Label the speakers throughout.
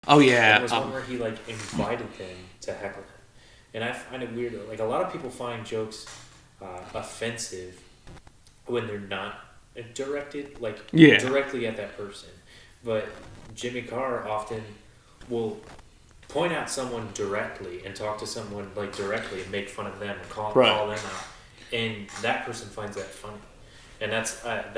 Speaker 1: Oh yeah.
Speaker 2: There was one where he like invited them to heckle him, and I find it weird. Like a lot of people find jokes offensive when they're not directed directly at that person, but Jimmy Carr often will point out someone directly and talk to someone like directly and make fun of them and call them out, and that person finds that funny. And that's that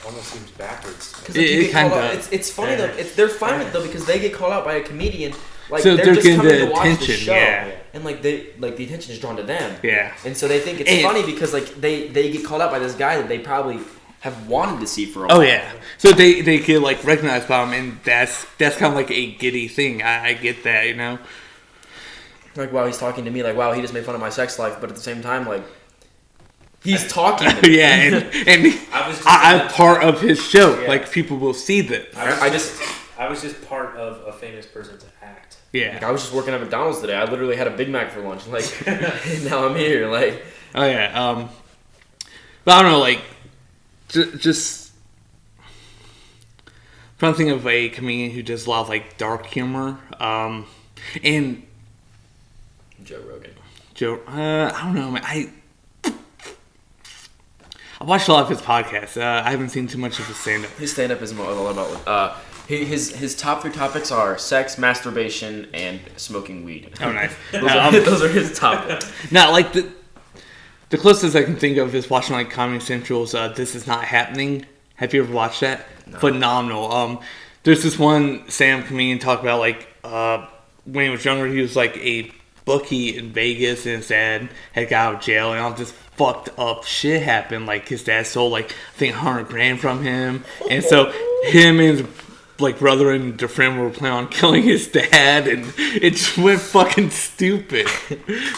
Speaker 2: almost seems backwards.
Speaker 3: It's funny though. They're fine with it though because they get called out by a comedian. Like
Speaker 1: so
Speaker 3: they're just coming to watch
Speaker 1: attention,
Speaker 3: the show, and like the attention is drawn to them.
Speaker 1: Yeah.
Speaker 3: And so they think it's funny because like they get called out by this guy that they probably have wanted to see for a while.
Speaker 1: Oh yeah. So they get like recognized by him, and that's kind of like a giddy thing. I get that, you know.
Speaker 3: Like wow, he's talking to me. Like wow, he just made fun of my sex life, but at the same time, like. He's talking to me.
Speaker 1: Yeah, and I'm part of his show. Yeah. Like, people will see that.
Speaker 2: I was just part of a famous person's act.
Speaker 1: Yeah.
Speaker 3: Like, I was just working at McDonald's today. I literally had a Big Mac for lunch. Like, now I'm here. Like.
Speaker 1: Oh, yeah. But I don't know, like, just... I'm trying to think of a comedian who does a lot of, like, dark humor. And...
Speaker 3: Joe Rogan.
Speaker 1: I don't know, man. I watched a lot of his podcasts. I haven't seen too much of his stand-up.
Speaker 3: His stand-up is all about... his top 3 topics are sex, masturbation, and smoking weed.
Speaker 1: Oh, nice.
Speaker 3: Those are his top ones.
Speaker 1: Now, like, the closest I can think of is watching, like, Comedy Central's This Is Not Happening. Have you ever watched that? No. Phenomenal. There's this one stand-up comedian talk about, like, when he was younger, he was, like, a bookie in Vegas, and his dad had got out of jail, and all this fucked up shit happened. Like, his dad stole, like, I think $100,000 from him, and so him and his, like, brother and their friend were planning on killing his dad, and it just went fucking stupid.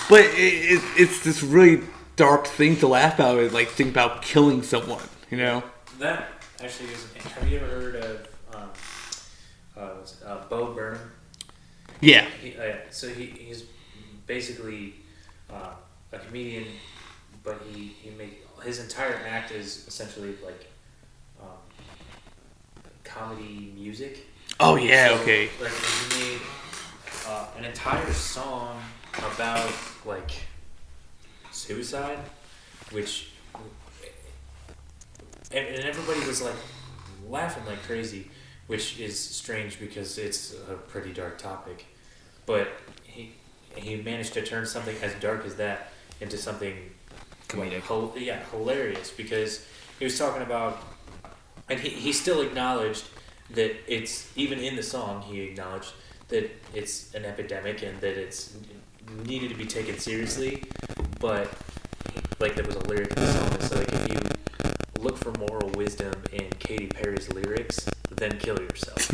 Speaker 1: But it's this really dark thing to laugh about, like, think about killing someone, you know?
Speaker 2: That actually is. Have you ever heard of Bo Burnham?
Speaker 1: Yeah.
Speaker 2: So he's basically a comedian, but he his entire act is essentially like comedy music.
Speaker 1: Oh yeah,
Speaker 2: so,
Speaker 1: okay.
Speaker 2: Like he made an entire song about like suicide, which and everybody was like laughing like crazy, which is strange because it's a pretty dark topic. But he managed to turn something as dark as that into something
Speaker 3: comedic.
Speaker 2: Hilarious, because he was talking about, and he still acknowledged that it's, even in the song, he acknowledged that it's an epidemic and that it's needed to be taken seriously, but like there was a lyric in the song that said, like, if you look for moral wisdom in Katy Perry's lyrics, then kill yourself.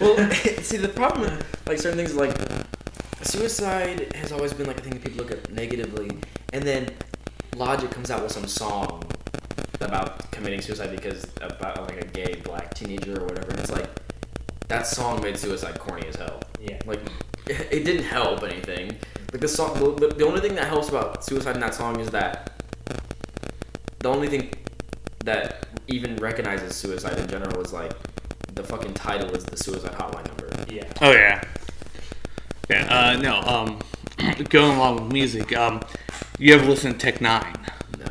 Speaker 3: Well, see, the problem with like certain things like suicide has always been like a thing that people look at negatively, and then Logic comes out with some song about committing suicide because about like a gay black teenager or whatever, and it's like that song made suicide corny as hell.
Speaker 2: Yeah.
Speaker 3: Like it didn't help anything. Like the song, the only thing that helps about suicide in that song is that the only thing that even recognizes suicide in general is like the fucking title is the suicide hotline number.
Speaker 2: Yeah.
Speaker 1: Oh yeah. Yeah. No. Going along with music. You ever listen to Tech Nine?
Speaker 3: No.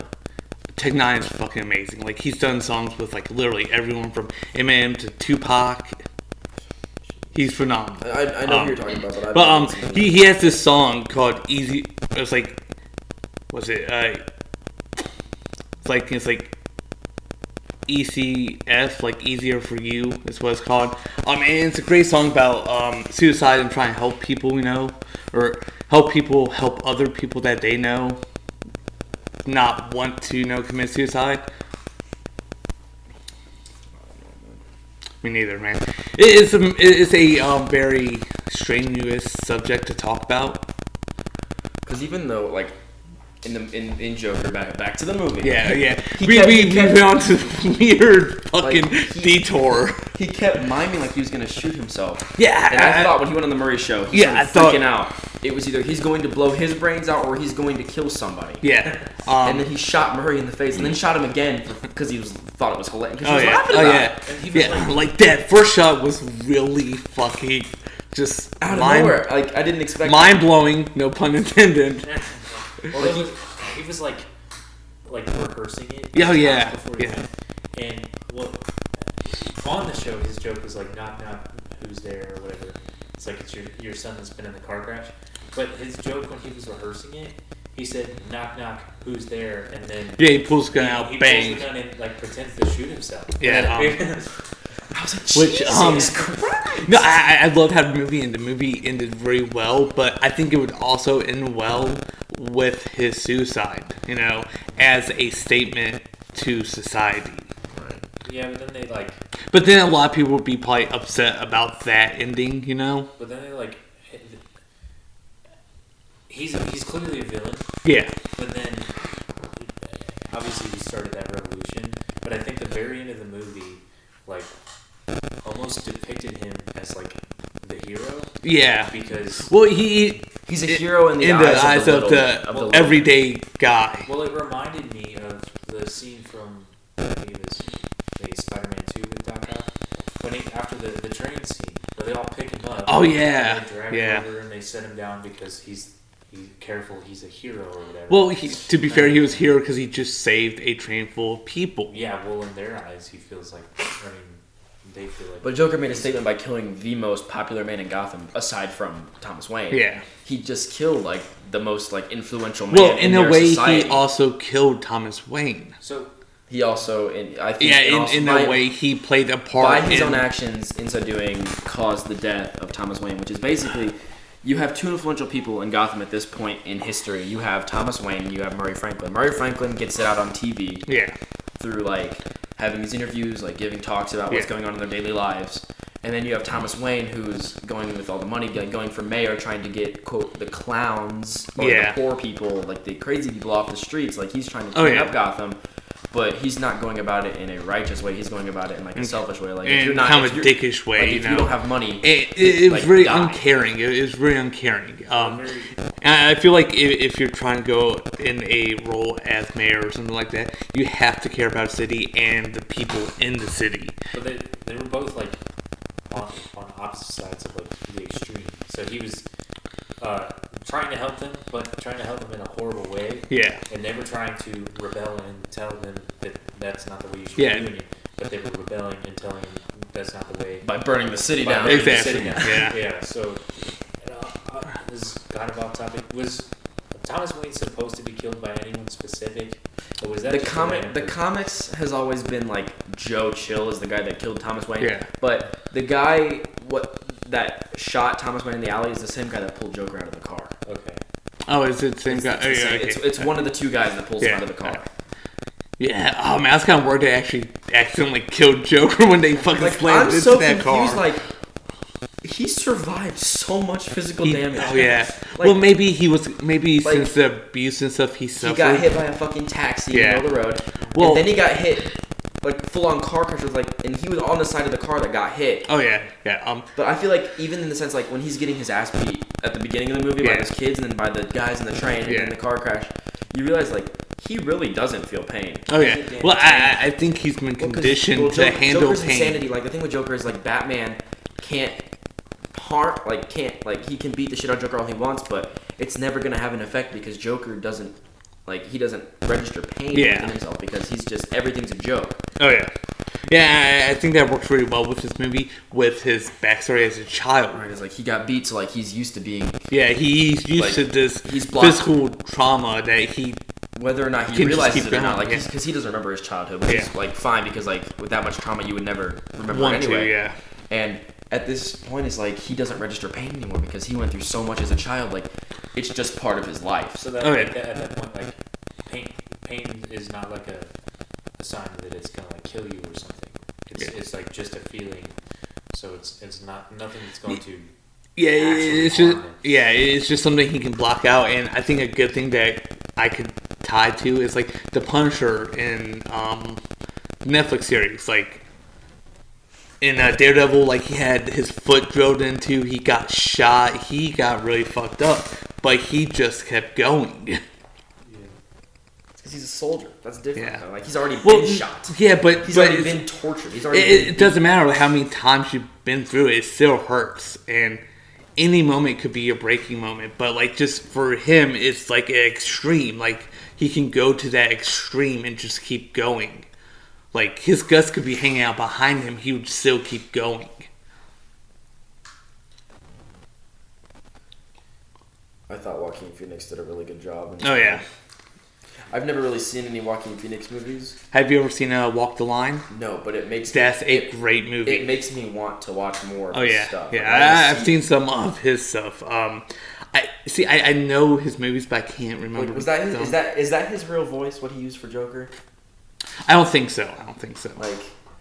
Speaker 1: Tech Nine is fucking amazing. Like, he's done songs with like literally everyone from Eminem to Tupac. He's phenomenal.
Speaker 3: I know who you're talking about,
Speaker 1: but he has this song called Easy. It's like, what's it? It's like ECF, like Easier for You is what it's called. And it's a great song about suicide and trying to help people, you know, or help people help other people that they know not want to, you know, commit suicide. Me neither, man. It is a very strenuous subject to talk about.
Speaker 3: Because even though, like, in Joker, back to the movie.
Speaker 1: Yeah. We went on to weird fucking detour.
Speaker 3: He kept miming like he was gonna shoot himself.
Speaker 1: Yeah.
Speaker 3: And I thought when he went on the Murray show, he started freaking out. it was either he's going to blow his brains out or he's going to kill somebody.
Speaker 1: Yeah.
Speaker 3: And then he shot Murray in the face and then shot him again because he thought it was hilarious.
Speaker 1: Oh yeah.
Speaker 2: And he was
Speaker 1: Like that first shot was really fucking just
Speaker 3: out of nowhere. Like I didn't expect.
Speaker 1: Mind blowing, no pun intended.
Speaker 2: Well, he was like rehearsing it.
Speaker 1: Oh yeah.
Speaker 2: And well, on the show, his joke was like, "Knock knock, who's there?" or whatever. It's like it's your son that's been in the car crash. But his joke when he was rehearsing it, he said, "Knock knock, who's there?" and then
Speaker 1: he pulls the gun out,
Speaker 2: he
Speaker 1: bang.
Speaker 2: pulls the gun and like pretends to shoot himself.
Speaker 1: Yeah.
Speaker 3: I was like, Jesus Christ.
Speaker 1: No, I love how the movie ended. The movie ended very well, but I think it would also end well with his suicide, as a statement to society.
Speaker 2: Yeah, but then they like.
Speaker 1: But then a lot of people would be probably upset about that ending,
Speaker 2: But then they like. He's clearly a villain.
Speaker 1: Yeah.
Speaker 2: But then, obviously, he started that revolution. But I think the very end of the movie, like, almost depicted him as like the hero.
Speaker 1: Yeah.
Speaker 2: Because
Speaker 3: he's a hero in the eyes of the
Speaker 1: everyday guy.
Speaker 2: Well, it reminded me of the scene from I think it was maybe Spider-Man 2 with Doc Ock. When after the train scene where they all pick him up.
Speaker 1: Oh yeah.
Speaker 2: And they drag him over and they set him down because he's careful, he's a hero or whatever.
Speaker 1: Well, to be fair, he was a hero because he just saved a train full of people.
Speaker 2: Yeah, well, in their eyes, he feels like, they feel like...
Speaker 3: But Joker made a statement by killing the most popular man in Gotham, aside from Thomas Wayne.
Speaker 1: Yeah.
Speaker 3: He just killed, like, the most, like, influential man in their society.
Speaker 1: He also killed Thomas Wayne.
Speaker 2: So...
Speaker 3: He also, I think...
Speaker 1: Yeah, in a way, he played a part
Speaker 3: by his own actions, in so doing, caused the death of Thomas Wayne, which is basically... You have two influential people in Gotham at this point in history. You have Thomas Wayne, you have Murray Franklin. Murray Franklin gets it out on TV through, like, having these interviews, like, giving talks about what's going on in their daily lives. And then you have Thomas Wayne, who's going with all the money, going for mayor, trying to get, quote, the clowns, or the poor people, like, the crazy people off the streets. Like, he's trying to clean up Gotham. But he's not going about it in a righteous way. He's going about it in like a selfish way, like if you're not,
Speaker 1: kind of a dickish way.
Speaker 3: Like, if you don't have money,
Speaker 1: it was very uncaring. It was very uncaring. I feel like if you're trying to go in a role as mayor or something like that, you have to care about the city and the people in the city.
Speaker 2: But they were both like on opposite sides of like the extreme. So he was trying to help them, but trying to help them in a horrible way.
Speaker 1: Yeah.
Speaker 2: And never trying to rebel and tell them that that's not the way you should be doing it. But they were rebelling and telling them that's not the way.
Speaker 3: By burning the city down.
Speaker 1: Exactly.
Speaker 2: Yeah. So, this is kind of off topic. Was Thomas Wayne supposed to be killed by anyone specific? Or was that
Speaker 3: the comics has always been like Joe Chill is the guy that killed Thomas Wayne.
Speaker 1: Yeah.
Speaker 3: But the guy that shot Thomas Wayne in the alley is the same guy that pulled Joker out of the car.
Speaker 2: Okay.
Speaker 1: Oh, is it the same guy?
Speaker 3: It's one of the two guys that pulls him out of the car.
Speaker 1: Yeah. Oh man, I was kind of worried they actually accidentally killed Joker when they fucking slammed into that car.
Speaker 3: I'm so confused. Like, he survived so much physical damage.
Speaker 1: Oh yeah.
Speaker 3: Like,
Speaker 1: well, maybe since the abuse and stuff he suffered.
Speaker 3: He got hit by a fucking taxi in the middle of the road. Well, and then he got hit. Like, full-on car crash was like, and he was on the side of the car that got hit.
Speaker 1: Oh, yeah.
Speaker 3: But I feel like, even in the sense, like, when he's getting his ass beat at the beginning of the movie by his kids and then by the guys in the train and then the car crash, you realize, like, he really doesn't feel pain.
Speaker 1: Oh, yeah. Well, I think he's been conditioned to handle
Speaker 3: Joker's
Speaker 1: pain.
Speaker 3: Insanity, like, the thing with Joker is, like, Batman can't he can beat the shit out of Joker all he wants, but it's never going to have an effect because Joker doesn't, like, he doesn't register pain within himself because he's just, everything's a joke.
Speaker 1: Oh, yeah. Yeah, I think that works really well with this movie, with his backstory as a child.
Speaker 3: Right, it's like he got beat, so like he's used to being...
Speaker 1: Yeah, he's used to this physical trauma that he...
Speaker 3: Whether or not he realizes it or not, like, because he doesn't remember his childhood, which is, like, fine, because, like, with that much trauma, you would never remember it anyway. And at this point, it's like, he doesn't register pain anymore because he went through so much as a child, like, it's just part of his life.
Speaker 2: So that, at that point, like, pain is not like a sign that it's gonna like kill you or something. It's like just a feeling. So it's not nothing that's going to.
Speaker 1: Yeah, it's just something he can block out, and I think a good thing that I could tie to is like the Punisher in Netflix series. Like in Daredevil, like he had his foot drilled into, he got shot, he got really fucked up, but he just kept going.
Speaker 3: Because he's a soldier. That's different.
Speaker 1: Yeah.
Speaker 3: Like he's already been shot.
Speaker 1: Yeah, but
Speaker 3: he's already been tortured. He's already.
Speaker 1: It doesn't matter how many times you've been through it; it still hurts, and any moment could be a breaking moment. But like, just for him, it's like an extreme. Like he can go to that extreme and just keep going. Like his guts could be hanging out behind him; he would still keep going.
Speaker 3: I thought Joaquin Phoenix did a really good job.
Speaker 1: Oh yeah.
Speaker 3: I've never really seen any Joaquin Phoenix movies.
Speaker 1: Have you ever seen Walk the Line?
Speaker 3: No, but it makes
Speaker 1: that's a great movie.
Speaker 3: It makes me want to watch more of his stuff.
Speaker 1: Yeah, I've seen some of his stuff. I know his movies, but I can't remember.
Speaker 3: Like, was that his, is that his real voice? What he used for Joker?
Speaker 1: I don't think so.
Speaker 3: Like,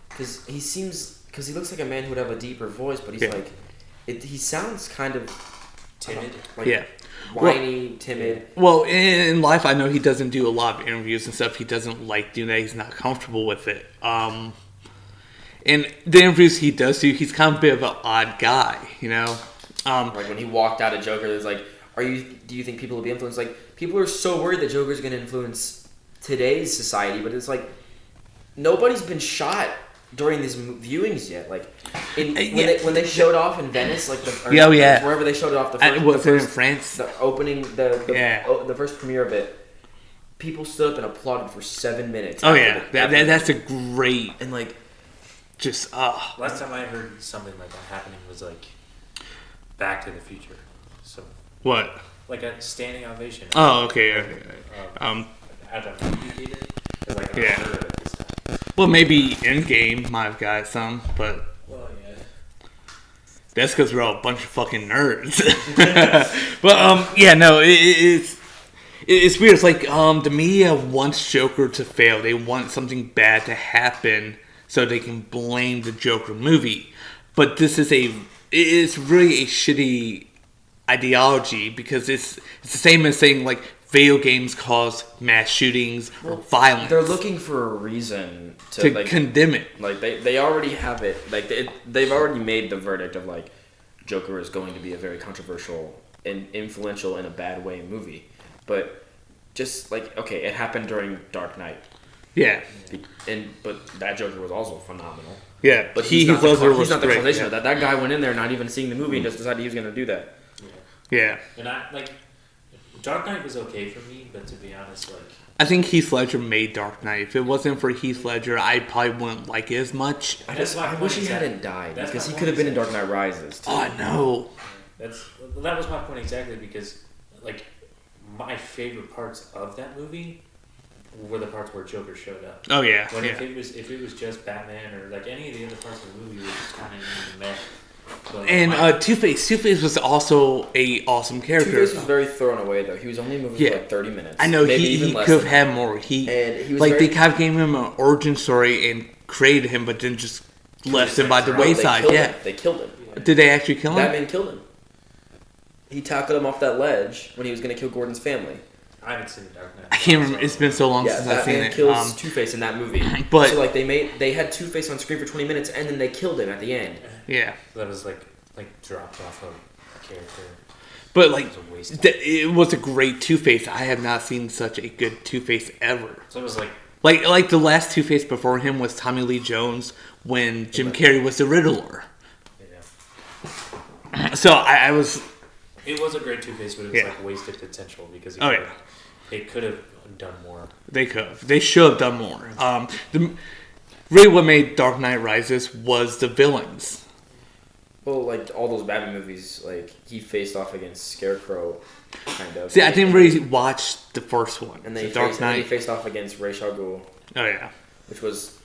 Speaker 3: because he looks like a man who would have a deeper voice, but he's like, he sounds kind of
Speaker 2: timid.
Speaker 3: Whiny, timid.
Speaker 1: Well, in life, I know he doesn't do a lot of interviews and stuff. He doesn't like doing that. He's not comfortable with it. And the interviews he does do, he's kind of a bit of an odd guy, you know?
Speaker 3: Like when he walked out of Joker, it was like, do you think people will be influenced? Like, people are so worried that Joker's going to influence today's society, but it's like, nobody's been shot during these viewings yet. Like, when they showed off in Venice, like wherever they showed it off,
Speaker 1: in France?
Speaker 3: The opening, the first premiere of it, people stood up and applauded for 7 minutes.
Speaker 1: Oh yeah, that's a great
Speaker 3: and like,
Speaker 1: just
Speaker 2: Last time I heard something like that happening was like Back to the Future. So
Speaker 1: what?
Speaker 2: Like a standing ovation.
Speaker 1: Oh, okay.
Speaker 2: At a movie theater. Like this time.
Speaker 1: Well, maybe Endgame might have got some, but that's because we're all a bunch of fucking nerds. But no, it's weird. It's like the media wants Joker to fail. They want something bad to happen so they can blame the Joker movie. But this is it's really a shitty ideology because it's the same as saying like video games cause mass shootings or violence.
Speaker 3: They're looking for a reason
Speaker 1: to like, condemn it.
Speaker 3: Like they already have it. Like they've already made the verdict of like Joker is going to be a very controversial and influential in a bad way movie. But just like it happened during Dark Knight.
Speaker 1: Yeah.
Speaker 3: But that Joker was also phenomenal.
Speaker 1: Yeah,
Speaker 3: but he's not the causation of that. That guy went in there not even seeing the movie and just decided he was going to do that.
Speaker 1: Yeah.
Speaker 2: And Dark Knight was okay for me, but to be honest,
Speaker 1: I think Heath Ledger made Dark Knight. If it wasn't for Heath Ledger, I probably wouldn't like it as much.
Speaker 3: I wish he hadn't died because he could have been in Dark Knight Rises too.
Speaker 1: Oh, I know.
Speaker 2: That was my point exactly because my favorite parts of that movie were the parts where Joker showed up.
Speaker 1: Oh yeah.
Speaker 2: If it was just Batman or any of the other parts of the movie were just kind of meh.
Speaker 1: And Two-Face was also a awesome character.
Speaker 3: Two-Face was very thrown away though. He was only in the movie for 30 minutes.
Speaker 1: I know he could have had more. He was they kind of gave him an origin story and created him, but then just left him by the wayside.
Speaker 3: They killed him.
Speaker 1: Yeah. Did they actually kill him?
Speaker 3: Batman killed him. He tackled him off that ledge when he was going to kill Gordon's family.
Speaker 2: I haven't seen the Dark Knight.
Speaker 1: I can't remember. It's been so long since I've seen it.
Speaker 3: Batman kills Two-Face in that movie.
Speaker 1: But
Speaker 3: so they had Two-Face on screen for 20 minutes and then they killed him at the end.
Speaker 1: Yeah.
Speaker 2: So that was dropped off of a character.
Speaker 1: But it was a great Two-Face. I have not seen such a good Two-Face ever.
Speaker 2: So it was
Speaker 1: like the last Two-Face before him was Tommy Lee Jones when Jim Carrey was the Riddler. Yeah. So I was.
Speaker 2: It was a great Two-Face, but it was wasted potential because they could have done more.
Speaker 1: They could have. They should have done more. Really, what made Dark Knight Rises was the villains.
Speaker 3: Well, all those Batman movies, he faced off against Scarecrow, kind of.
Speaker 1: See, I didn't really watch the first one.
Speaker 3: And then he faced off against Ra's al Ghul.
Speaker 1: Oh yeah,
Speaker 3: which was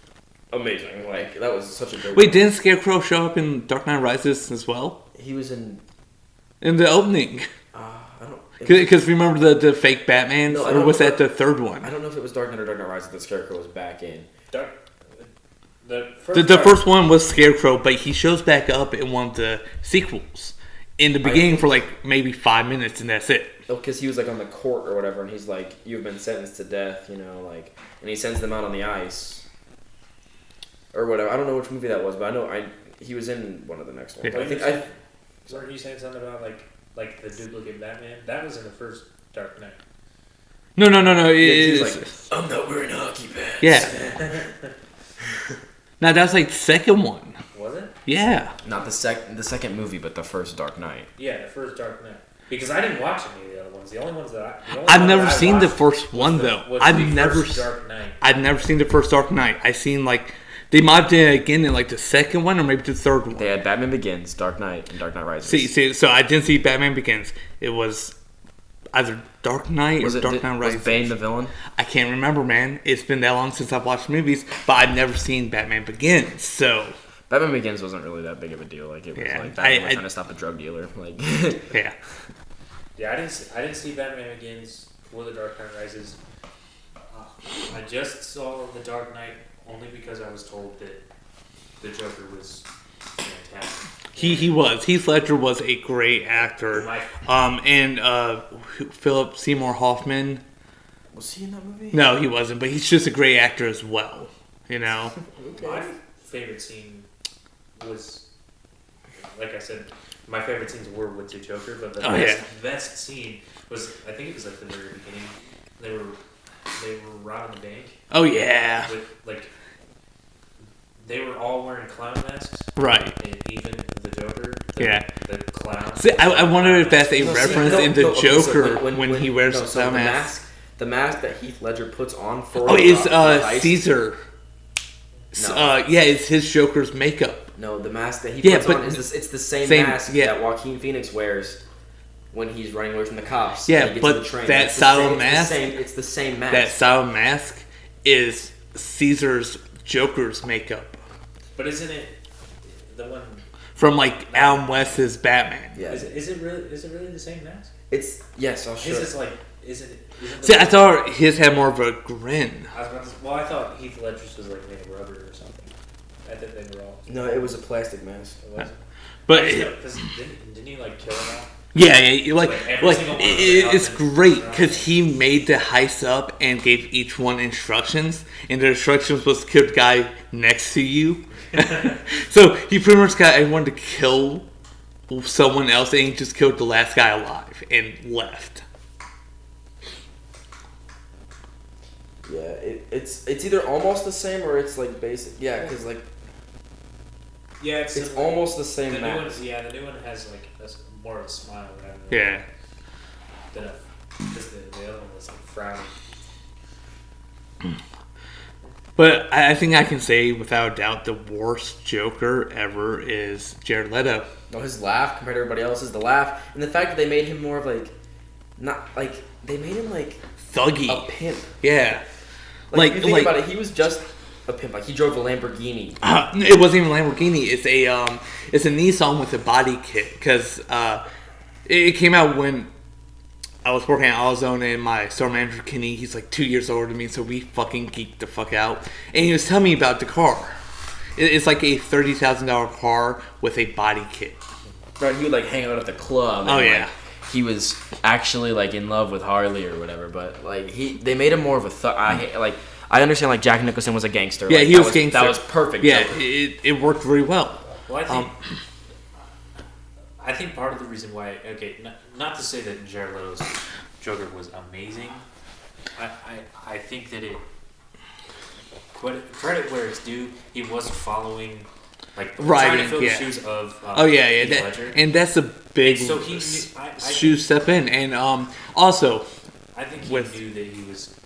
Speaker 3: amazing. That was such a good.
Speaker 1: Wait, didn't Scarecrow show up in Dark Knight Rises as well?
Speaker 3: He was in
Speaker 1: the opening.
Speaker 3: I don't.
Speaker 1: Because remember the fake Batman, or was that the third one?
Speaker 3: I don't know if it was Dark Knight or Dark Knight Rises that Scarecrow was back in.
Speaker 1: The first one was Scarecrow, but he shows back up in one of the sequels in the beginning for maybe 5 minutes, and that's it.
Speaker 3: Oh, because he was on the court or whatever, and he's "You've been sentenced to death," and he sends them out on the ice or whatever. I don't know which movie that was, but I know He was in one of the next ones.
Speaker 1: Yeah.
Speaker 3: I think
Speaker 2: Weren't you saying something about like the duplicate Batman? That was in the first Dark Knight.
Speaker 1: No.
Speaker 3: he's like, I'm not wearing hockey pads.
Speaker 1: Yeah. Now that's like the second one.
Speaker 2: Was it?
Speaker 1: Yeah.
Speaker 3: Not the second movie, but the first Dark Knight.
Speaker 2: Yeah, the first Dark Knight. Because I didn't watch any of the other ones. The only ones that
Speaker 1: I've never seen the first one though. I've never seen the first Dark Knight. I seen like they might have done it again in like the second one or maybe the third one.
Speaker 3: They had Batman Begins, Dark Knight, and Dark Knight Rises.
Speaker 1: See, so I didn't see Batman Begins. It was either Dark Knight or Dark Knight Rises.
Speaker 3: Was Bane the villain?
Speaker 1: I can't remember, man. It's been that long since I've watched movies, but I've never seen Batman Begins. So
Speaker 3: Batman Begins wasn't really that big of a deal. Like it was like Batman was trying to stop a drug dealer. Like
Speaker 1: yeah.
Speaker 2: Yeah, I didn't see Batman Begins or The Dark Knight Rises. I just saw The Dark Knight only because I was told that the Joker was fantastic.
Speaker 1: He was. Heath Ledger was a great actor. And Philip Seymour Hoffman.
Speaker 3: Was he in that movie?
Speaker 1: No, he wasn't. But he's just a great actor as well. You know.
Speaker 2: Okay. My favorite scene was, like I said, my favorite scenes were with the Joker, but the best scene was, I think it was like the very beginning. They were robbing the bank.
Speaker 1: Oh yeah.
Speaker 2: With like, they were all wearing clown masks.
Speaker 1: Right.
Speaker 2: And even the Joker. The clown.
Speaker 1: See, I wonder if that's a reference in the Joker when he wears the clown mask.
Speaker 3: The mask that Heath Ledger puts on for
Speaker 1: it's Caesar. No. It's his Joker's makeup.
Speaker 3: No, the mask that he puts on it's the same mask that Joaquin Phoenix wears when he's running away from the cops.
Speaker 1: Yeah, but that style mask,
Speaker 3: it's the same mask.
Speaker 1: That style mask is Caesar's Joker's makeup.
Speaker 2: But isn't it the one
Speaker 1: from like Adam West's Batman?
Speaker 2: Yeah. Is it really the same mask?
Speaker 3: It's I'll show.
Speaker 2: His is like isn't
Speaker 1: See, I thought his had more of a grin.
Speaker 2: I thought Heath Ledger's was like made of rubber or something. I think they were all.
Speaker 3: No, it was a plastic mask.
Speaker 2: It wasn't.
Speaker 1: But
Speaker 2: didn't he like kill them all?
Speaker 1: Yeah, it's great because he made the heist up and gave each one instructions, and the instructions was kill the guy next to you. So he pretty much got everyone to kill someone else, and he just killed the last guy alive and left.
Speaker 3: Yeah, it's either almost the same or it's like basic. Yeah, because like.
Speaker 2: Yeah,
Speaker 3: it's almost the same mask.
Speaker 2: The new one has like more of a smile rather than the other one was like frowning.
Speaker 1: But I think I can say without a doubt the worst Joker ever is Jared Leto.
Speaker 3: No, his laugh compared to everybody else's, the laugh, and the fact that they made him more of like, not like they made him like
Speaker 1: thuggy,
Speaker 3: a pimp.
Speaker 1: Yeah,
Speaker 3: like if you think about it, he was just a pimp. Like he drove a Lamborghini.
Speaker 1: It wasn't even a Lamborghini. It's a Nissan with a body kit because it came out when I was working at AutoZone, and my store manager Kenny, he's like 2 years older than me, so we fucking geeked the fuck out. And he was telling me about the car. It's like a $30,000 car with a body kit.
Speaker 3: Right, he would like hang out at the club.
Speaker 1: And,
Speaker 3: like, he was actually like in love with Harley or whatever, but like they made him more of a thug. I understand like Jack Nicholson was a gangster.
Speaker 1: Yeah,
Speaker 3: like,
Speaker 1: he was gangster.
Speaker 3: That was perfect.
Speaker 1: Yeah, it worked very well.
Speaker 2: Well, I think part of the reason why, not to say that Jared Leto's Joker was amazing. I think that credit where it's due, he wasn't following, like, trying to fill the shoes of Heath Ledger.
Speaker 1: And that's a big shoe step in. And also,
Speaker 2: I think he knew that he was,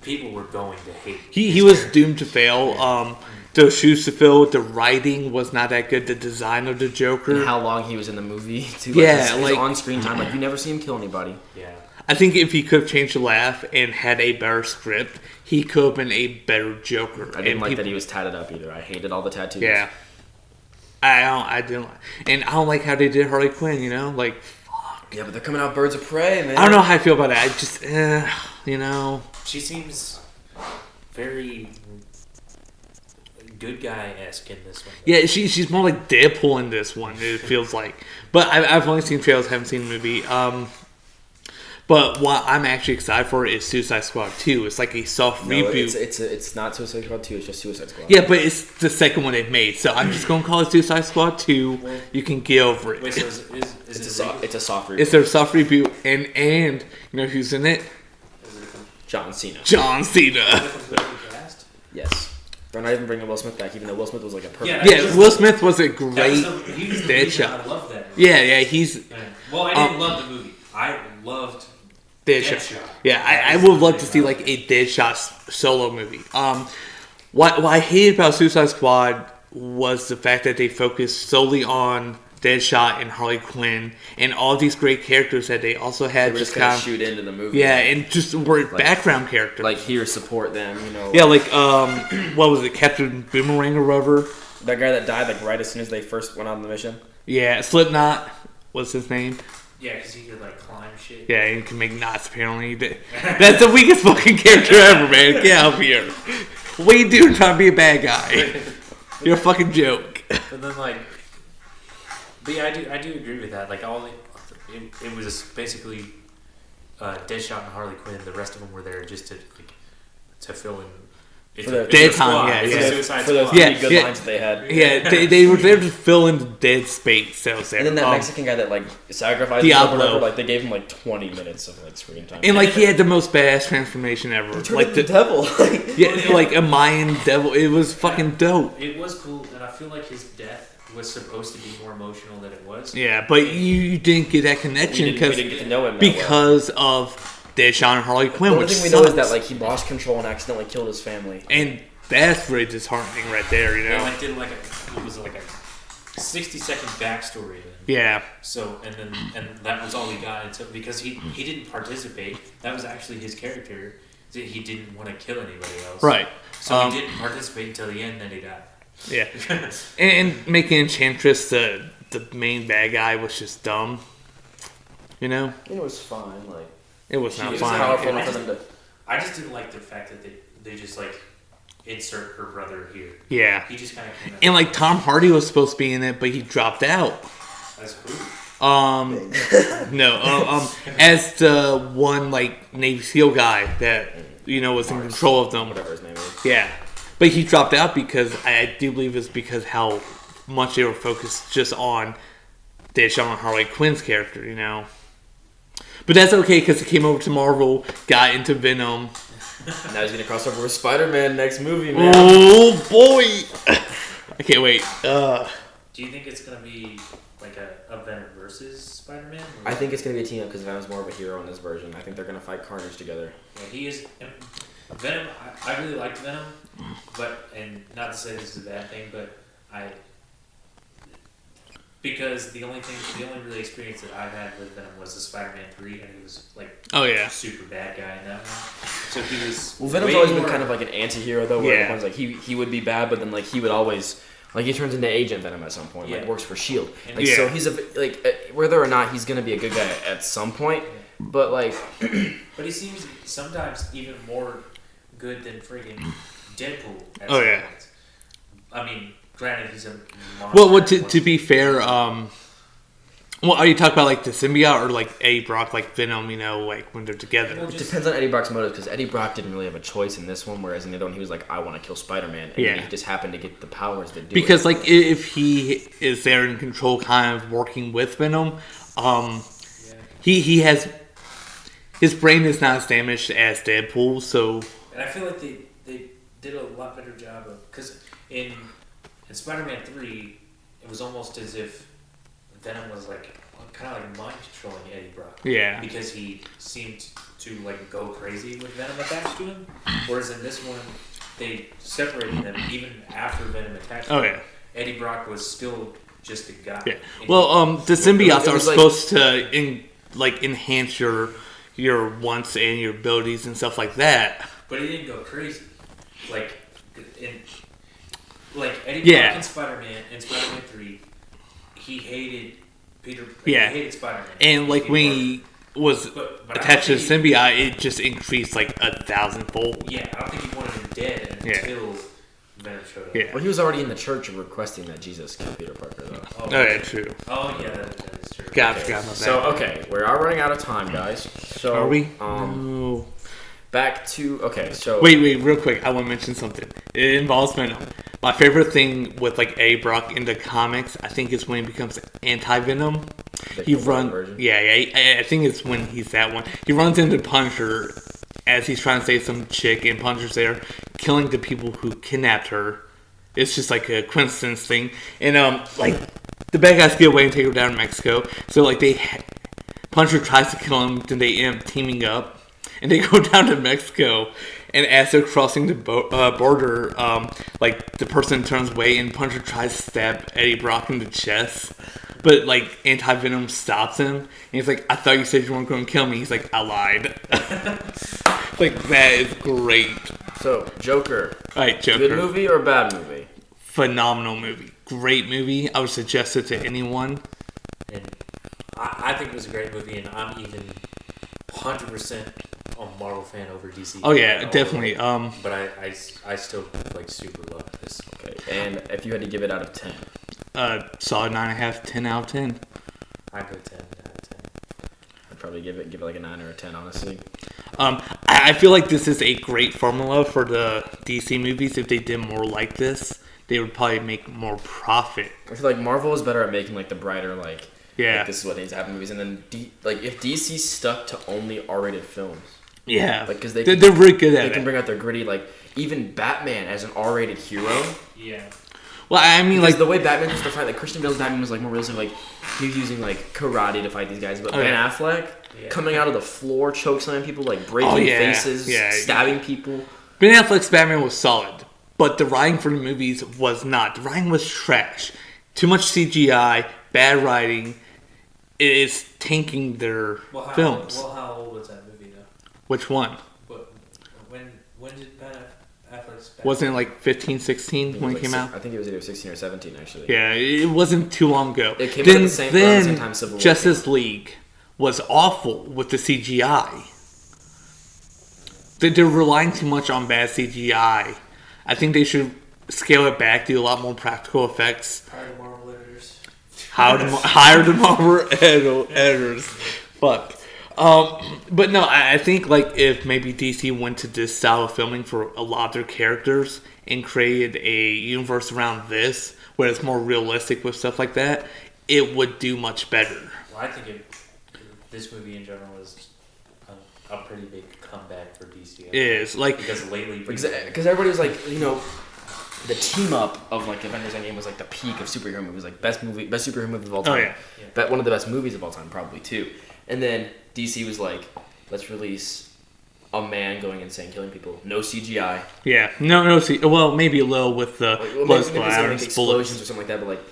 Speaker 2: people were going to hate him.
Speaker 1: He was doomed to fail. The shoes to fill, the writing was not that good. The design of the Joker,
Speaker 3: and how long he was in the movie, too.
Speaker 1: His
Speaker 3: on-screen time, like you never see him kill anybody.
Speaker 2: Yeah,
Speaker 1: I think if he could have changed the laugh and had a better script, he could have been a better Joker.
Speaker 3: I didn't like that he was tatted up either. I hated all the tattoos.
Speaker 1: Yeah, I didn't, and I don't like how they did Harley Quinn. You know, like fuck.
Speaker 3: Yeah, but they're coming out Birds of Prey, man.
Speaker 1: I don't know how I feel about it. I just,
Speaker 2: she seems very good guy-esque in this one.
Speaker 1: Yeah, she's more like Deadpool in this one, it feels like. But I've only seen trailers, haven't seen the movie. But what I'm actually excited for is Suicide Squad 2. It's like a soft reboot.
Speaker 3: It's not Suicide Squad 2. It's just Suicide Squad.
Speaker 1: Yeah, but it's the second one they've made, so I'm just gonna call it Suicide Squad 2. You can get over it.
Speaker 2: Wait, so
Speaker 3: It's a soft reboot.
Speaker 1: It's their soft reboot, and you know who's in it?
Speaker 3: John Cena.
Speaker 1: John Cena.
Speaker 3: Yes. We're not even bringing Will Smith back, even though Will Smith was like a perfect.
Speaker 1: Yeah, Will Smith was a great
Speaker 2: he was the
Speaker 1: Deadshot.
Speaker 2: I love that.
Speaker 1: Yeah, he's.
Speaker 2: Well, I didn't love the movie. I loved
Speaker 1: Deadshot. Yeah, I would love to see like a Deadshot solo movie. What I hated about Suicide Squad was the fact that they focused solely on Deadshot and Harley Quinn and all these great characters that they also had
Speaker 3: They were
Speaker 1: just
Speaker 3: kind
Speaker 1: kind
Speaker 3: of
Speaker 1: of
Speaker 3: shoot into the movie.
Speaker 1: yeah, and just were background characters.
Speaker 3: Like here, support them. You know.
Speaker 1: Yeah, like what was it, Captain Boomerang or whatever?
Speaker 3: That guy that died like right as soon as they first went on the mission.
Speaker 1: Yeah, Slipknot was his name.
Speaker 2: Yeah, because he could like climb shit.
Speaker 1: Yeah, he can make knots apparently. That's the weakest fucking character ever, man. Get out of here. What are you doing trying to be a bad guy? You're a fucking joke.
Speaker 2: But then like, but yeah, I do agree with that. Like it was basically Deadshot and Harley Quinn. The rest of them were there just to fill in. It's
Speaker 3: For the
Speaker 1: daytime,
Speaker 2: It's
Speaker 1: yeah.
Speaker 2: a Suicide
Speaker 3: For those
Speaker 2: Squad.
Speaker 1: Yeah,
Speaker 3: good
Speaker 1: yeah.
Speaker 3: lines that they had.
Speaker 1: Yeah, they were there to fill in the dead space that was there.
Speaker 3: And then that Mexican guy that like sacrificed
Speaker 1: Diablo.
Speaker 3: himself or whatever, like they gave him like 20 minutes of like screen time.
Speaker 1: And like he had the most badass transformation ever.
Speaker 3: He turned
Speaker 1: Like
Speaker 3: into the devil.
Speaker 1: yeah, like a Mayan devil. It was fucking dope.
Speaker 2: It was cool, and I feel like his death was supposed to be more emotional than it was.
Speaker 1: Yeah, but you didn't get that connection
Speaker 3: we didn't get to know him that
Speaker 1: because of Deadshot and Harley Quinn,
Speaker 3: well. The
Speaker 1: which
Speaker 3: only thing we know is
Speaker 1: sucks.
Speaker 3: that like he lost control and accidentally killed his family.
Speaker 1: And that's really disheartening right there, you
Speaker 2: They
Speaker 1: know?
Speaker 2: like did like it was like a 60-second backstory. Then.
Speaker 1: Yeah.
Speaker 2: So and that was all we got until because he didn't participate. That was actually his character. He didn't want to kill anybody else.
Speaker 1: Right.
Speaker 2: So he didn't participate until the end. Then he died.
Speaker 1: Yeah. and making Enchantress the main bad guy was just dumb. You know?
Speaker 3: It was fine. Like
Speaker 1: It was not
Speaker 2: She was
Speaker 1: fun.
Speaker 3: powerful
Speaker 2: I
Speaker 3: enough for
Speaker 2: just-
Speaker 3: them to.
Speaker 2: I just didn't like the fact that they just like insert her brother here.
Speaker 1: Yeah.
Speaker 2: He just kind of came out.
Speaker 1: And like Tom Hardy was supposed to be in it, but he dropped out.
Speaker 2: That's cool.
Speaker 1: No, as the one like Navy SEAL guy that was in control of them.
Speaker 3: Whatever his name is.
Speaker 1: Yeah, but he dropped out because I do believe it's because how much they were focused just on Deadshot and Harley Quinn's character, But that's okay because he came over to Marvel, got into Venom.
Speaker 3: Now he's gonna cross over with Spider-Man next movie, man.
Speaker 1: Oh boy, I can't wait.
Speaker 2: Do you think it's gonna be like a Venom versus Spider-Man?
Speaker 3: I think it's gonna be a team up because Venom's more of a hero in this version. I think they're gonna fight Carnage together.
Speaker 2: Yeah, he is. Venom. I really liked Venom, and not to say this is a bad thing, but because the only really experience that I've had with Venom was the Spider-Man 3, and he was like super bad guy in that one. So he was.
Speaker 3: Well, Venom's
Speaker 2: way
Speaker 3: always
Speaker 2: more,
Speaker 3: been kind of like an anti-hero though, where
Speaker 1: Yeah.
Speaker 3: everyone's like he would be bad, but then like he would always like he turns into Agent Venom at some point, like
Speaker 2: Yeah.
Speaker 3: works for Shield.
Speaker 2: And-
Speaker 3: Like so he's whether or not he's gonna be a good guy at some point, but like
Speaker 2: But he seems sometimes even more good than friggin' Deadpool. At
Speaker 1: Oh,
Speaker 2: some
Speaker 1: yeah.
Speaker 2: points. I mean, granted, he's a monster.
Speaker 1: Well, to be fair, are you talking about like the symbiote or like Eddie Brock, like Venom? Like when they're together.
Speaker 2: Well,
Speaker 3: it depends on Eddie Brock's motive because Eddie Brock didn't really have a choice in this one, whereas in the other one he was like, I want to kill Spider-Man, and
Speaker 1: Yeah.
Speaker 3: then he just happened to get the powers that do
Speaker 1: Because
Speaker 3: it.
Speaker 1: like if he is there in control, kind of working with Venom, he has his brain is not as damaged as Deadpool, so
Speaker 2: And I feel like they did a lot better job of because in Spider-Man 3, it was almost as if Venom was like kind of like mind controlling Eddie Brock.
Speaker 1: yeah.
Speaker 2: Because he seemed to like go crazy with Venom attached to him, whereas in this one they separated them even after Venom attached to
Speaker 1: Oh
Speaker 2: him.
Speaker 1: yeah.
Speaker 2: Eddie Brock was still just a guy.
Speaker 1: Yeah.
Speaker 2: And
Speaker 1: Well, the symbiotes
Speaker 3: it
Speaker 1: are
Speaker 3: was like-
Speaker 1: supposed to enhance your wants and your abilities and stuff like that.
Speaker 2: But he didn't go crazy. Like Eddie
Speaker 1: Yeah.
Speaker 2: Brock in Spider-Man, in Spider-Man 3, he hated Peter.
Speaker 1: Yeah.
Speaker 2: He hated Spider-Man.
Speaker 1: And like
Speaker 2: Peter
Speaker 1: when
Speaker 2: Parker.
Speaker 1: he was
Speaker 2: But I
Speaker 1: attached to
Speaker 2: don't
Speaker 1: the
Speaker 2: think
Speaker 1: symbiote, it just increased like 1,000-fold.
Speaker 2: Yeah, I don't think he wanted him dead
Speaker 1: Yeah.
Speaker 2: until Venom showed up.
Speaker 1: Yeah.
Speaker 3: Well, he was already in the church requesting that Jesus kill Peter Parker though.
Speaker 1: Oh yeah, true.
Speaker 2: Oh yeah, that is true.
Speaker 1: God, I forgot about that.
Speaker 3: So, okay, we are running out of time, guys. So,
Speaker 1: are we?
Speaker 3: No. Back to, okay, so...
Speaker 1: Wait, real quick. I want to mention something. It involves Venom. My favorite thing with, like, Eddie Brock in the comics, I think, is when he becomes anti-Venom. He runs... Yeah, I think it's when he's that one. He runs into Punisher as he's trying to save some chick, and Punisher's there, killing the people who kidnapped her. It's just, like, a coincidence thing. And, like, the bad guys get away and take her down to Mexico. So, like, Punisher tries to kill him, then they end up teaming up. And they go down to Mexico, and as they're crossing the border, like, the person turns away, and Punisher tries to stab Eddie Brock in the chest. But, like, Anti-Venom stops him, and he's like, I thought you said you weren't going to kill me. He's like, I lied. Like, that is great.
Speaker 3: So, Joker.
Speaker 1: Alright, Joker.
Speaker 3: Good movie or bad movie?
Speaker 1: Phenomenal movie. Great movie. I would suggest it to anyone.
Speaker 2: And I think it was a great movie, and I'm even 100% a Marvel fan over DC.
Speaker 1: Oh yeah, definitely.
Speaker 2: But I still like super love this.
Speaker 3: Okay, and if you had to give it out of 10,
Speaker 1: solid 9.5, 10 out of 10.
Speaker 2: I'd go 10 out of 10.
Speaker 3: I'd probably give it like a 9 or a 10, honestly.
Speaker 1: I feel like this is a great formula for the DC movies. If they did more like this, they would probably make more profit.
Speaker 3: I feel like Marvel is better at making like the brighter like.
Speaker 1: Yeah.
Speaker 3: Like, this is what needs to happen in movies, and then if DC stuck to only R-rated films.
Speaker 1: Yeah,
Speaker 3: like because
Speaker 1: they're really good at it.
Speaker 3: They can bring out their gritty, like even Batman as an R-rated hero.
Speaker 2: Yeah.
Speaker 1: Well, I mean,
Speaker 3: because
Speaker 1: like
Speaker 3: the way Batman used to fight, like Christian Bale's Batman was like more realistic. Like he was using like karate to fight these guys, but Ben Affleck coming out of the floor, chokeslamming people, like breaking faces, stabbing people. Ben
Speaker 1: Affleck's Batman was solid, but the writing for the movies was not. The writing was trash. Too much CGI, bad writing. It is tanking their films.
Speaker 2: How old was that movie though?
Speaker 1: Which one?
Speaker 2: When did Ben Affleck's Batman?
Speaker 1: Wasn't it like 15, 16 when it came out?
Speaker 3: I think it was either 16 or 17 actually.
Speaker 1: Yeah, it wasn't too long ago.
Speaker 3: It came out at the same time Civil War.
Speaker 1: Justice League was awful with the CGI. They're relying too much on bad CGI. I think they should scale it back, do a lot more practical effects. Hire the Marvel editors. Fuck. But no, I think like if maybe DC went to this style of filming for a lot of their characters and created a universe around this, where it's more realistic with stuff like that, it would do much better.
Speaker 2: Well, I think this movie in general is a pretty big comeback for DC.
Speaker 1: It is like
Speaker 2: because lately,
Speaker 3: because everybody was like, the team up of like Avengers Endgame was like the peak of superhero movies, like best superhero movie of all time.
Speaker 1: Oh yeah.
Speaker 3: One of the best movies of all time, probably too. And then DC was like, let's release a man going insane, killing people, no CGI.
Speaker 1: Yeah, no CGI. Well, maybe a little with the blood splatters,
Speaker 3: explosions or something like that, but like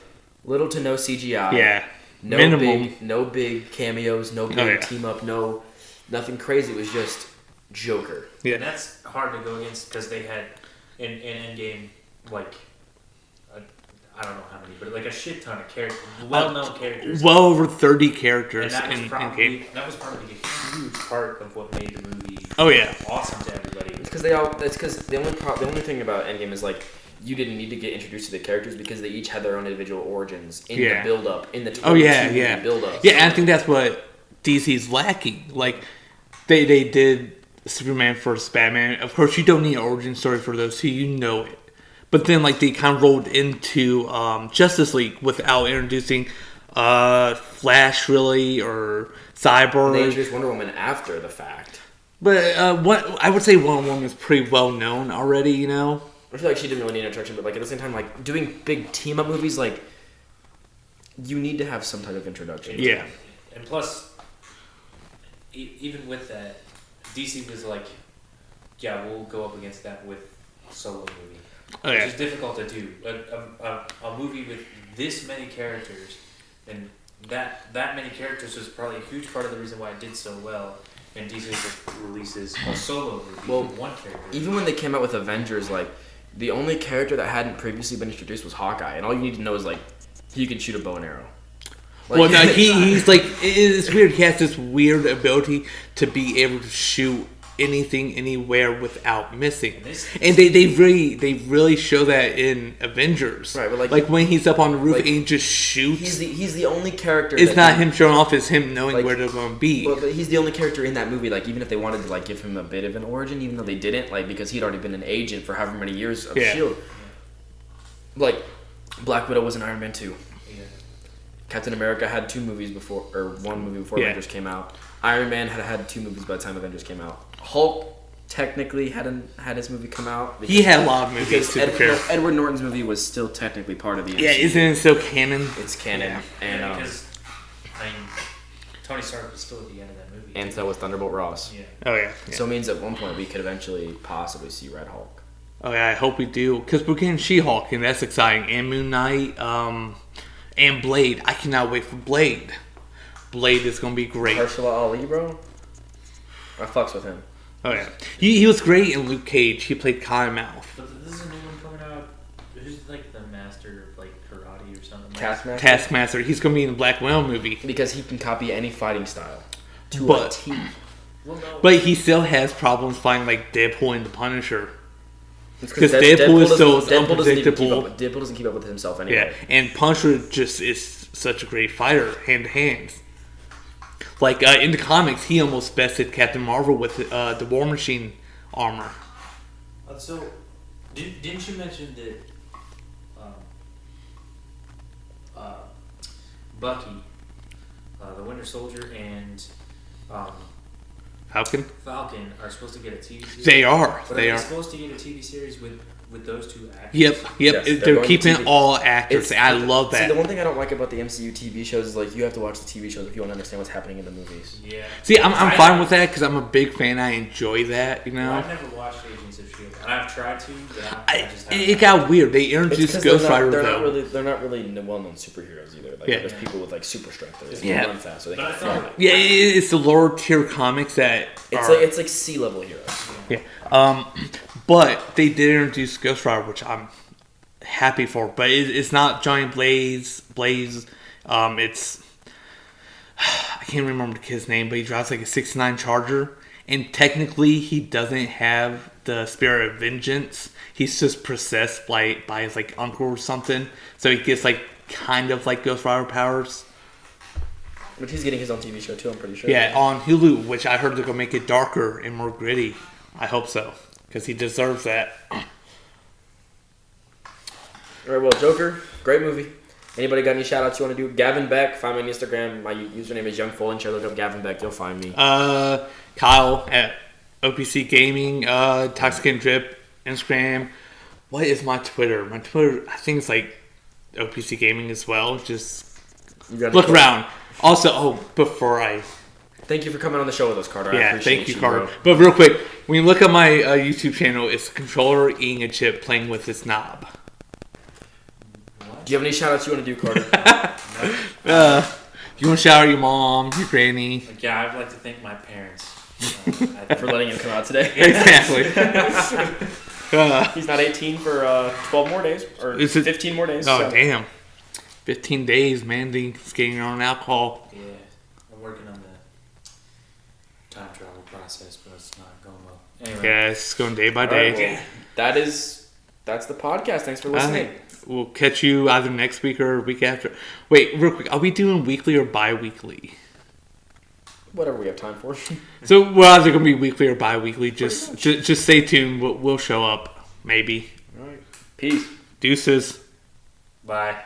Speaker 3: little to no CGI.
Speaker 1: Yeah,
Speaker 3: no big cameos, no big team up, nothing crazy. It was just Joker.
Speaker 2: Yeah, and that's hard to go against because they had in Endgame. Like, I don't know how many, but like a shit ton of characters, well-known characters.
Speaker 1: Well over 30 characters
Speaker 2: in game. That was probably a huge part of what made the movie awesome to everybody.
Speaker 3: It's because the only thing about Endgame is like you didn't need to get introduced to the characters because they each had their own individual origins in the build-up, in the build-up.
Speaker 1: Yeah, and I think that's what DC's lacking. Like, they did Superman versus Batman. Of course, you don't need an origin story for those two. You know it. But then, like, they kind of rolled into Justice League without introducing Flash, really, or Cyborg.
Speaker 3: They introduced Wonder Woman after the fact.
Speaker 1: But what I would say Wonder Woman is pretty well known already, I
Speaker 3: feel like she didn't really need an introduction, but like at the same time, like doing big team up movies, like you need to have some type of introduction.
Speaker 1: Yeah,
Speaker 2: and plus, even with that, DC was like, yeah, we'll go up against that with a solo movie. Which is difficult to do. A movie with this many characters, and that many characters was probably a huge part of the reason why it did so well. And DC just releases a solo movie with one character.
Speaker 3: Even when they came out with Avengers, like the only character that hadn't previously been introduced was Hawkeye, and all you need to know is like he can shoot a bow and arrow.
Speaker 1: Like, well, no, he's like it's weird. He has this weird ability to be able to shoot anything anywhere without missing. And they really show that in Avengers.
Speaker 3: Right, but
Speaker 1: like when he's up on the roof
Speaker 3: like,
Speaker 1: and he just shoots.
Speaker 3: He's the only character.
Speaker 1: It's not him showing off; it's him knowing
Speaker 3: like,
Speaker 1: where they're going to be.
Speaker 3: But he's the only character in that movie. Like even if they wanted to like give him a bit of an origin, even though they didn't, like because he'd already been an agent for however many years of Shield. Like Black Widow was in Iron Man 2. Yeah. Captain America had 2 movies before, or 1 movie before Avengers came out. Iron Man had 2 movies by the time Avengers came out. Hulk technically hadn't had his movie come out.
Speaker 1: He had a lot of movies.
Speaker 3: Edward Norton's movie was still technically part of the MCU.
Speaker 1: Yeah, isn't it still canon?
Speaker 3: It's canon, and
Speaker 2: because Tony Stark was still at the end of that movie,
Speaker 3: and so was Thunderbolt Ross.
Speaker 2: Yeah.
Speaker 1: Oh yeah.
Speaker 3: So it means at one point we could eventually possibly see Red Hulk.
Speaker 1: Oh yeah, I hope we do, because we're getting She-Hulk, and that's exciting, and Moon Knight, and Blade. I cannot wait for Blade. Blade is gonna be great.
Speaker 3: Mahershala Ali, bro. I fucks with him.
Speaker 1: Oh yeah, he was great in Luke Cage. He played Cottonmouth.
Speaker 2: But this is a new one coming out. Who's like the master of like karate or something?
Speaker 1: Taskmaster. He's gonna be in the Black Widow movie
Speaker 3: because he can copy any fighting style to a T.
Speaker 2: Well, no.
Speaker 1: But he still has problems finding like Deadpool and the Punisher.
Speaker 3: Because
Speaker 1: Deadpool is so unpredictable.
Speaker 3: Deadpool doesn't keep up with himself anyway.
Speaker 1: Yeah, and Punisher just is such a great fighter, hand to hand. Like in the comics, he almost bested Captain Marvel with the War Machine armor.
Speaker 2: So, didn't you mention that Bucky, the Winter Soldier, and
Speaker 1: Falcon
Speaker 2: are supposed to get a TV series?
Speaker 1: They are.
Speaker 2: But
Speaker 1: they are
Speaker 2: supposed to get a TV series with those 2 actors.
Speaker 1: Yep.
Speaker 3: Yes,
Speaker 1: they're keeping all actors. I love that.
Speaker 3: See, the one thing I don't like about the MCU TV shows is like you have to watch the TV shows if you want to understand what's happening in the movies.
Speaker 2: Yeah.
Speaker 1: See, I'm fine with that because I'm a big fan. I enjoy that. You know.
Speaker 2: Well, I've never watched Agents of Shield. I've tried to, but I just haven't.
Speaker 1: It got weird. They introduced Ghost Rider though.
Speaker 3: They're not really well-known superheroes either. Like there's people with like super strength. They can run fast, so they can fly.
Speaker 1: Yeah, it's the lower tier comics that
Speaker 3: it's like sea-level heroes.
Speaker 1: Yeah. But they did introduce Ghost Rider, which I'm happy for. But it's not Giant Blaze. It's I can't remember the kid's name, but he drives like a '69 Charger, and technically he doesn't have the spirit of vengeance. He's just possessed by his like uncle or something. So he gets like kind of like Ghost Rider powers.
Speaker 3: But he's getting his own TV show too, I'm pretty sure.
Speaker 1: Yeah, on Hulu, which I heard they're gonna make it darker and more gritty. I hope so, because he deserves that.
Speaker 3: All right, well, Joker, great movie. Anybody got any shout outs you want to do? Gavin Beck, find me on Instagram. My username is Young Follinger. Look up Gavin Beck, you'll find me.
Speaker 1: Kyle at OPC Gaming, Toxic and Drip, Instagram. What is my Twitter? My Twitter, I think it's like OPC Gaming as well. Just look around. Also, before I...
Speaker 3: Thank you for coming on the show with us, Carter.
Speaker 1: Yeah, thank you, Carter. Bro. But real quick, when you look at my YouTube channel, it's a controller eating a chip playing with its knob.
Speaker 3: Do you have any shout outs you want to do, Carter?
Speaker 1: You want to shout out your mom, your granny?
Speaker 2: Yeah, I'd like to thank my parents
Speaker 3: for letting him come out today.
Speaker 1: Exactly.
Speaker 3: He's not 18 for 12 more days, or 15 more days.
Speaker 1: Oh, so. Damn. 15 days, man. He's getting on alcohol.
Speaker 2: Yeah, I'm working on the time travel process, but it's not going well. Anyway.
Speaker 1: Yeah, it's going day by day.
Speaker 3: Right, well, that's the podcast. Thanks for listening.
Speaker 1: We'll catch you either next week or a week after. Wait, real quick. Are we doing weekly or bi-weekly?
Speaker 3: Whatever we have time for.
Speaker 1: So we're either going to be weekly or bi-weekly. Just stay tuned. We'll show up. Maybe.
Speaker 3: All right. Peace.
Speaker 1: Deuces.
Speaker 2: Bye.